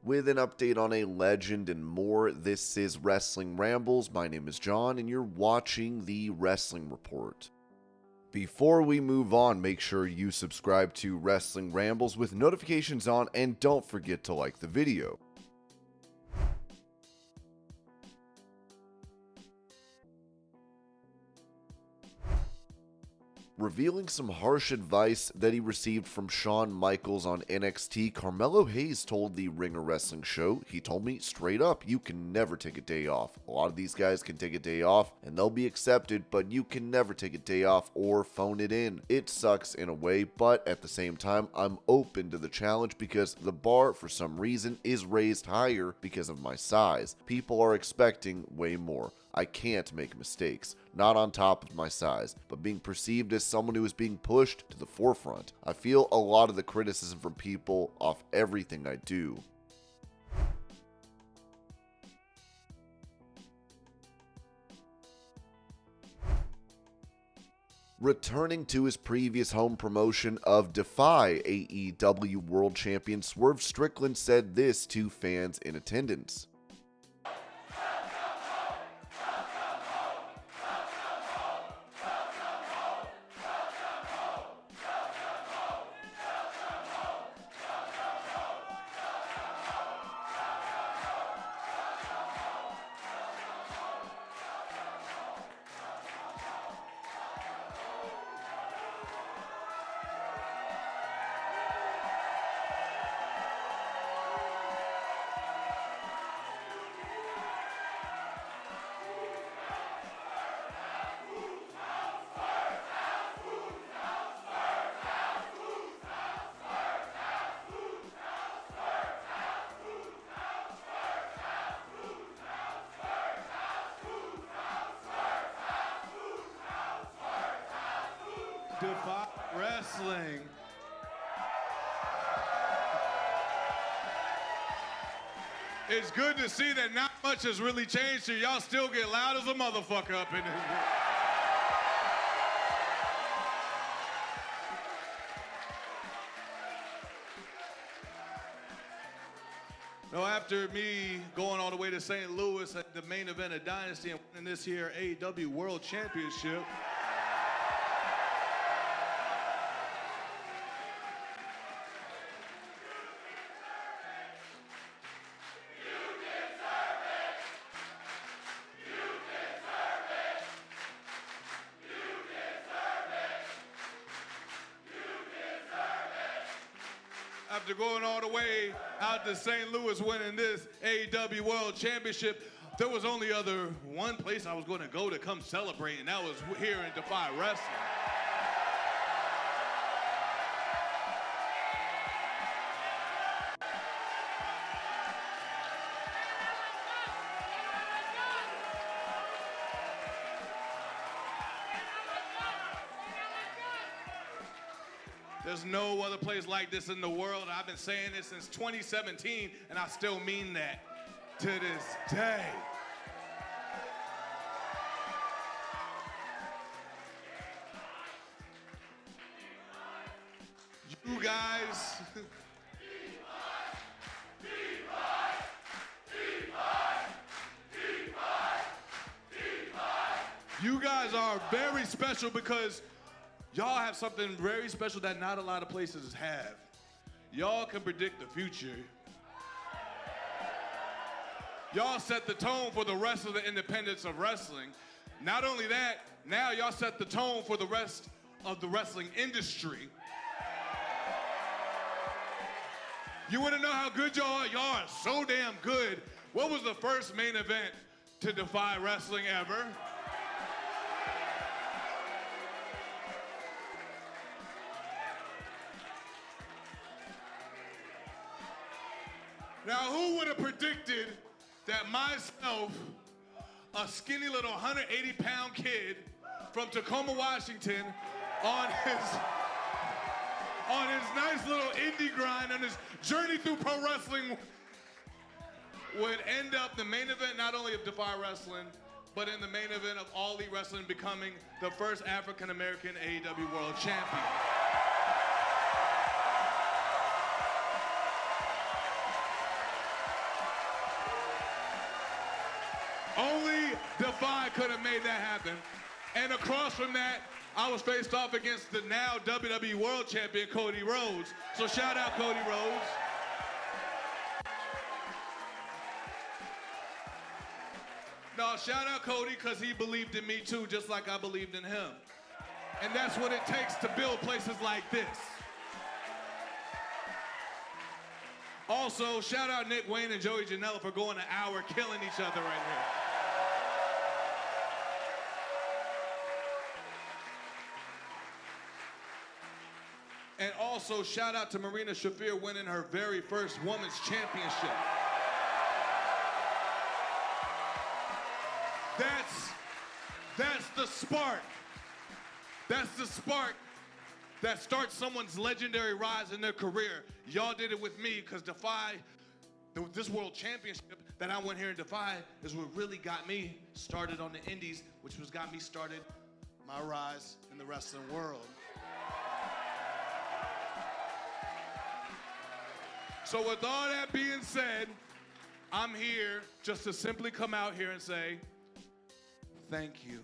with an update on a legend and more. This is Wrestling Rambles. My name is John, and you're watching the Wrestling Report. Before we move on, make sure you subscribe to Wrestling Rambles with notifications on, and don't forget to like the video. Revealing some harsh advice that he received from Shawn Michaels on NXT, Carmelo Hayes told the Ringer Wrestling Show, he told me straight up, you can never take a day off. A lot of these guys can take a day off and they'll be accepted, but you can never take a day off or phone it in. It sucks in a way, but at the same time, I'm open to the challenge because the bar for some reason is raised higher because of my size. People are expecting way more. I can't make mistakes, not on top of my size, but being perceived as someone who is being pushed to the forefront. I feel a lot of the criticism from people off everything I do. Returning to his previous home promotion of DEFY, AEW World Champion Swerve Strickland said this to fans in attendance. DEFY Wrestling. It's good to see that not much has really changed here. Y'all still get loud as a motherfucker up in this. No, after me going all the way to St. Louis at the main event of Dynasty and winning this here AEW World Championship, after going all the way out to St. Louis winning this AEW World Championship, there was only one place I was going to go to come celebrate, and that was here in DEFY Wrestling. There's no other place like this in the world. I've been saying this since 2017, and I still mean that to this day. You guys, you guys are very special because y'all have something very special that not a lot of places have. Y'all can predict the future. Y'all set the tone for the rest of the independence of wrestling. Not only that, now y'all set the tone for the rest of the wrestling industry. You want to know how good y'all are? Y'all are so damn good. What was the first main event to DEFY Wrestling ever? Now, who would have predicted that myself, a skinny little 180-pound kid from Tacoma, Washington, on his nice little indie grind, on his journey through pro wrestling, would end up the main event not only of DEFY Wrestling, but in the main event of All Elite Wrestling, becoming the first African-American AEW World Champion. Only DEFY could have made that happen. And across from that, I was faced off against the now WWE World Champion, Cody Rhodes. So shout out Cody Rhodes. No, shout out Cody because he believed in me too, just like I believed in him. And that's what it takes to build places like this. Also, shout out Nick Wayne and Joey Janela for going an hour killing each other right here. And also, shout out to Marina Shafir winning her very first women's championship. That's the spark. That's the spark that starts someone's legendary rise in their career. Y'all did it with me because DEFY, this world championship that I went here and DEFY is what really got me started on the indies, which was got me started my rise in the wrestling world. So with all that being said, I'm here just to simply come out here and say, thank you.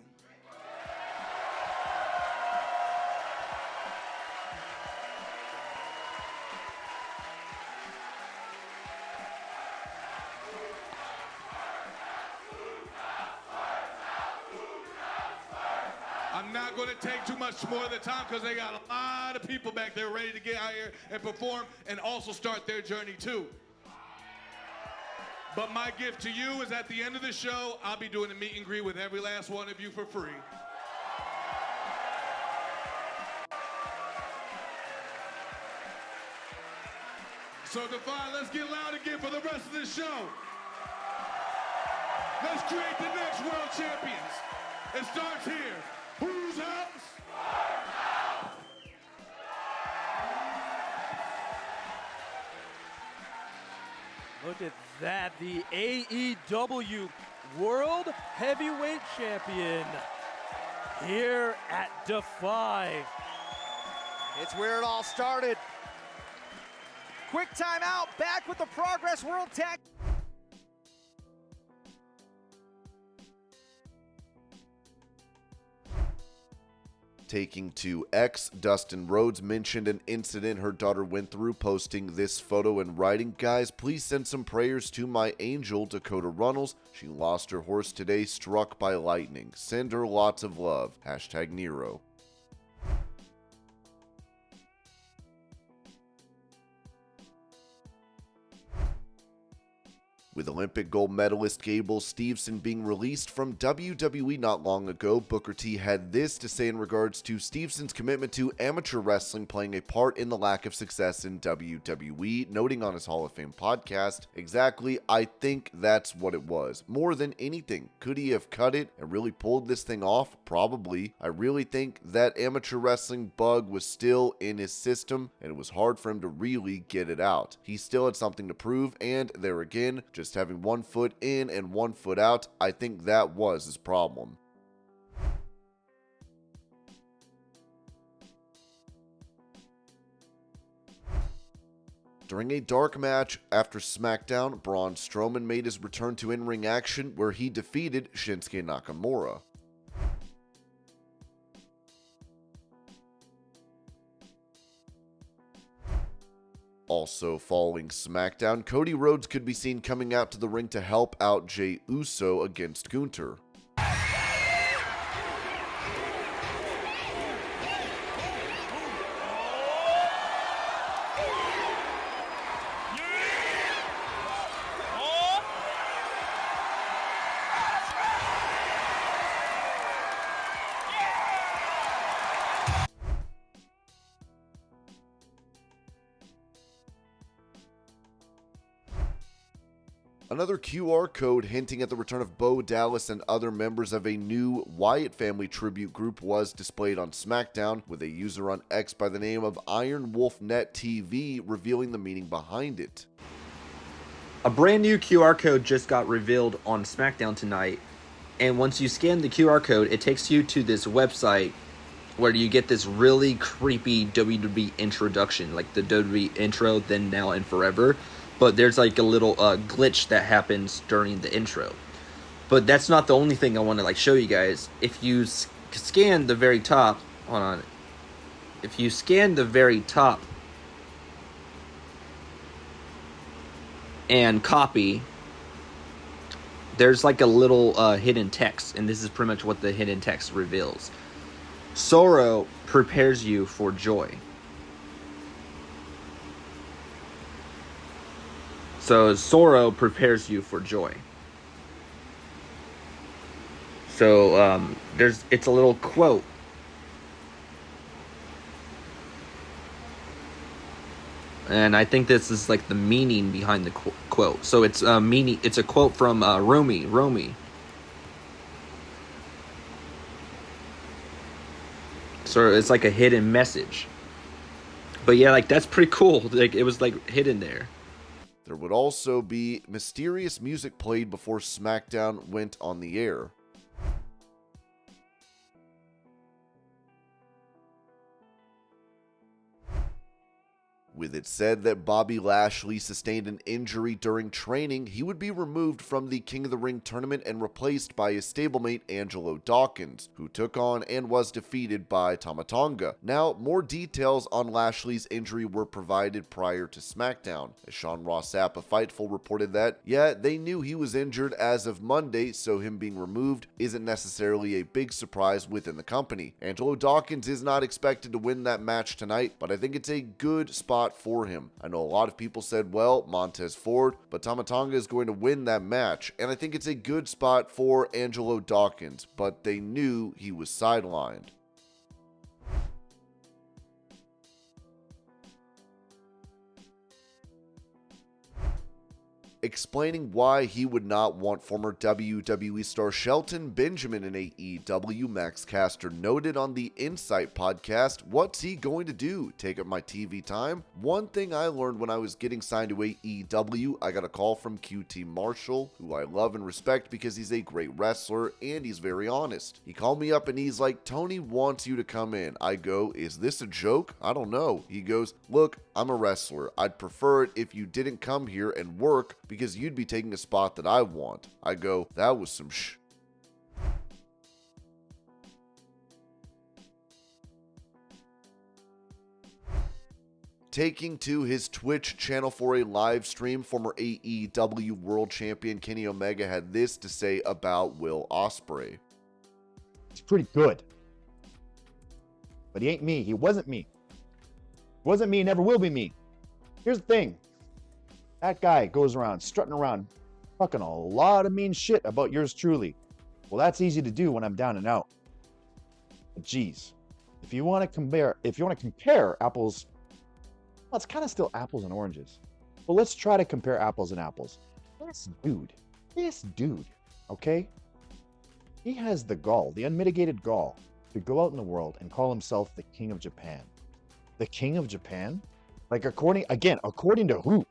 I'm not going to take too much more of the time because they got a lot of people back there ready to get out here and perform and also start their journey too. But my gift to you is at the end of the show, I'll be doing a meet and greet with every last one of you for free. So DEFY, let's get loud again for the rest of this show. Let's create the next world champions. It starts here. Who's up? Look at that, the AEW World Heavyweight Champion here at DEFY. It's where it all started. Quick timeout, back with the Progress World Tag. Taking to X, Dustin Rhodes mentioned an incident her daughter went through, posting this photo and writing, "Guys, please send some prayers to my angel, Dakota Runnels. She lost her horse today, struck by lightning. Send her lots of love. #Nero." With Olympic gold medalist Gable Steveson being released from WWE not long ago, Booker T had this to say in regards to Steveson's commitment to amateur wrestling playing a part in the lack of success in WWE, noting on his Hall of Fame podcast, "Exactly, I think that's what it was. More than anything, could he have cut it and really pulled this thing off? Probably. I really think that amateur wrestling bug was still in his system, and it was hard for him to really get it out. He still had something to prove, and there again, just having one foot in and one foot out, I think that was his problem." During a dark match after Smackdown, Braun Strowman made his return to in-ring action where he defeated Shinsuke Nakamura. Also following Smackdown, Cody Rhodes could be seen coming out to the ring to help out Jey Uso against Gunther. Another QR code hinting at the return of Bo Dallas and other members of a new Wyatt family tribute group was displayed on SmackDown, with a user on X by the name of Iron Wolf Net TV revealing the meaning behind it. A brand new QR code just got revealed on SmackDown tonight, and once you scan the QR code, it takes you to this website where you get this really creepy WWE introduction, like the WWE intro, then, now, and forever. But there's like a little glitch that happens during the intro. But that's not the only thing I want to like show you guys. If you scan the very top, hold on. If you scan the very top and copy, there's like a little hidden text, and this is pretty much what the hidden text reveals. Sorrow prepares you for joy. So sorrow prepares you for joy. So it's a little quote. And I think this is like the meaning behind the quote. So it's it's a quote from Romy. So it's like a hidden message. But yeah, like that's pretty cool. Like it was like hidden there. There would also be mysterious music played before SmackDown went on the air. With it said that Bobby Lashley sustained an injury during training, he would be removed from the King of the Ring tournament and replaced by his stablemate Angelo Dawkins, who took on and was defeated by Tama Tonga. Now, more details on Lashley's injury were provided prior to SmackDown, as Sean Ross Sapp of Fightful reported that, yeah, they knew he was injured as of Monday, so him being removed isn't necessarily a big surprise within the company. Angelo Dawkins is not expected to win that match tonight, but I think it's a good spot for him. I know a lot of people said, well, Montez Ford, but Tama Tonga is going to win that match, and I think it's a good spot for Angelo Dawkins, but they knew he was sidelined. Explaining why he would not want former WWE star Shelton Benjamin in AEW, Max Caster noted on the Insight podcast, "What's he going to do? Take up my TV time?" One thing I learned when I was getting signed to AEW, I got a call from QT Marshall, who I love and respect because he's a great wrestler and he's very honest. He called me up and he's like, "Tony wants you to come in." I go, "Is this a joke? I don't know." He goes, "Look, I'm a wrestler. I'd prefer it if you didn't come here and work because you'd be taking a spot that I want." I go, "That was some sh..." Taking to his Twitch channel for a live stream, former AEW World Champion Kenny Omega had this to say about Will Ospreay. "He's pretty good. But he ain't me. He wasn't me. He wasn't me, never will be me. Here's the thing. That guy goes around, strutting around, talking a lot of mean shit about yours truly. Well, that's easy to do when I'm down and out. But geez, if you want to compare apples, well, it's kind of still apples and oranges. But let's try to compare apples and apples. This dude, okay? He has the gall, the unmitigated gall, to go out in the world and call himself the King of Japan. The King of Japan? Like according to who?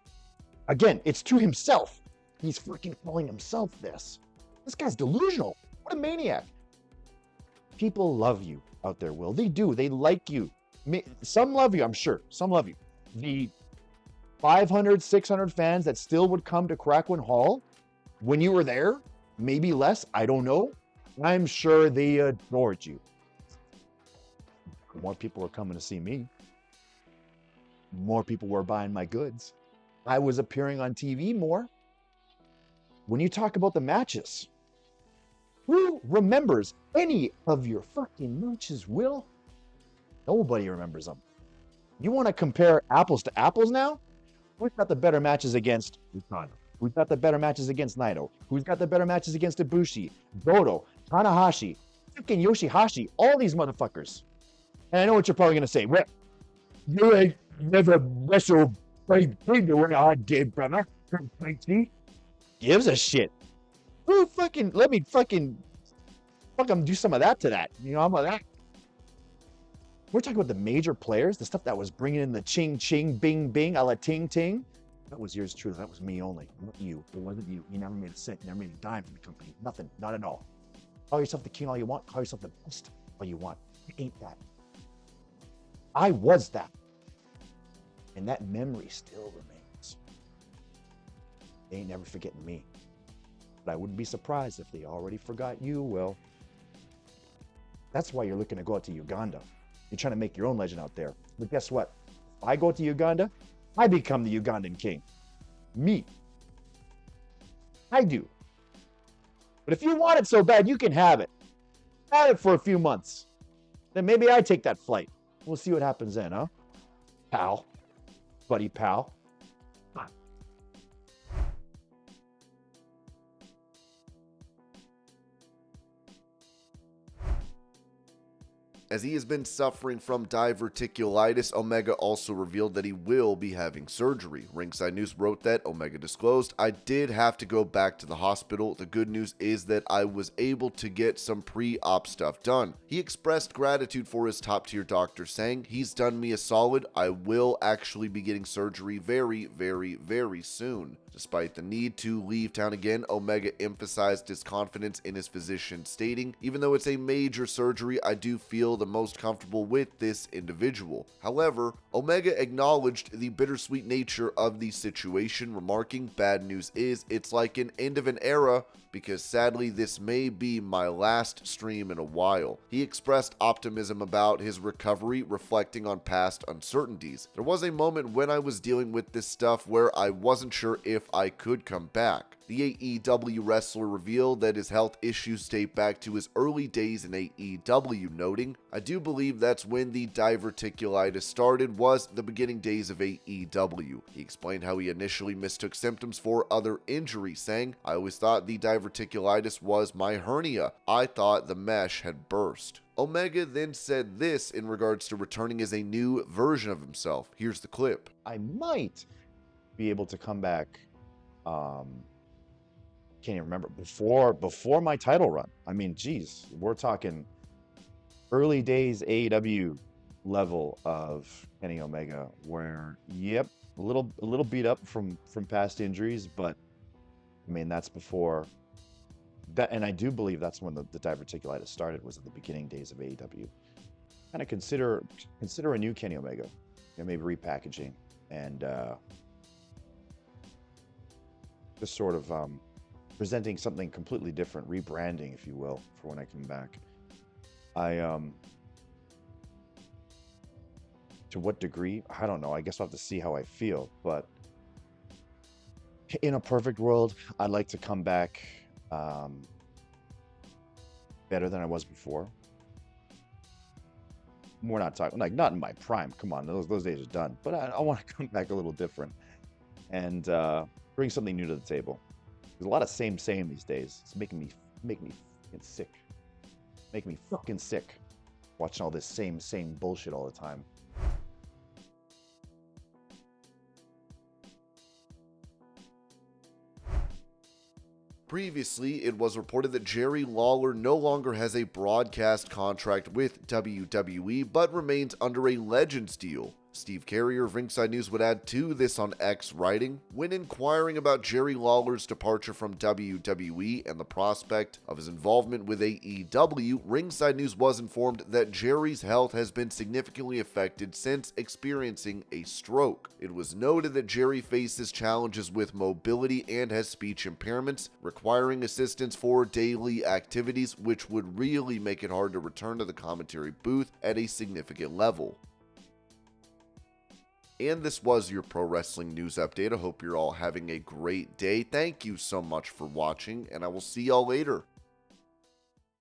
Again, it's to himself. He's freaking calling himself this. This guy's delusional. What a maniac. People love you out there, Will. They do. They like you. Some love you, I'm sure. Some love you. The 500, 600 fans that still would come to Crackwin Hall when you were there, maybe less, I don't know. I'm sure they adored you. More people were coming to see me. More people were buying my goods. I was appearing on TV more. When you talk about the matches, who remembers any of your fucking matches, Will? Nobody remembers them. You want to compare apples to apples now? Who's got the better matches against Utano? Who's got the better matches against Naito? Who's got the better matches against Ibushi, Goto, Tanahashi, freaking Yoshihashi, all these motherfuckers? And I know what you're probably going to say. Well, you ain't never wrestled by the way I did, brother. Gives a shit. Who fucking, let me fucking do some of that to that. You know, I'm like that. We're talking about the major players, the stuff that was bringing in the ching, ching, bing, bing, a la ting, ting. That was yours truly. That was me only, not you. It wasn't you. You never made a cent. You never made a dime from the company. Nothing. Not at all. Call yourself the king all you want. Call yourself the best all you want. You ain't that. I was that. And that memory still remains. They ain't never forgetting me. But I wouldn't be surprised if they already forgot you, Will. That's why you're looking to go out to Uganda. You're trying to make your own legend out there. But guess what? If I go to Uganda, I become the Ugandan king. Me. I do. But if you want it so bad, you can have it. Have it for a few months. Then maybe I take that flight. We'll see what happens then, huh? Pal. Buddy pal. As he has been suffering from diverticulitis, Omega also revealed that he will be having surgery. Ringside News wrote that Omega disclosed, "I did have to go back to the hospital. The good news is that I was able to get some pre-op stuff done." He expressed gratitude for his top-tier doctor, saying, "He's done me a solid. I will actually be getting surgery very, very, very soon." Despite the need to leave town again, Omega emphasized his confidence in his physician, stating, "Even though it's a major surgery, I do feel the most comfortable with this individual." However, Omega acknowledged the bittersweet nature of the situation, remarking, "Bad news is, it's like an end of an era, because sadly this may be my last stream in a while." He expressed optimism about his recovery, reflecting on past uncertainties. "There was a moment when I was dealing with this stuff where I wasn't sure if I could come back." The AEW wrestler revealed that his health issues date back to his early days in AEW, noting, "I do believe that's when the diverticulitis started, was the beginning days of AEW." He explained how he initially mistook symptoms for other injuries, saying, "I always thought the diverticulitis was my hernia. I thought the mesh had burst." Omega then said this in regards to returning as a new version of himself. Here's the clip. I might be able to come back. Can't even remember before my title run. I mean, geez, we're talking early days AEW level of Kenny Omega, where yep, a little beat up from past injuries, but I mean that's before that, and I do believe that's when the diverticulitis started, was at the beginning days of AEW. Kind of consider a new Kenny Omega, maybe repackaging and just sort of presenting something completely different, rebranding, if you will, for when I come back. To what degree? I don't know. I guess I'll have to see how I feel. But in a perfect world, I'd like to come back better than I was before. We're not talking, like, not in my prime. Come on, those days are done. But I want to come back a little different and bring something new to the table. There's a lot of same these days. It's making me fucking sick. Making me fucking sick. Watching all this same bullshit all the time. Previously, it was reported that Jerry Lawler no longer has a broadcast contract with WWE, but remains under a Legends deal. Steve Carrier of Ringside News would add to this on X, writing, "When inquiring about Jerry Lawler's departure from WWE and the prospect of his involvement with AEW, Ringside News was informed that Jerry's health has been significantly affected since experiencing a stroke. It was noted that Jerry faces challenges with mobility and has speech impairments, requiring assistance for daily activities, which would really make it hard to return to the commentary booth at a significant level." And this was your pro wrestling news update. I hope you're all having a great day. Thank you so much for watching, and I will see y'all later.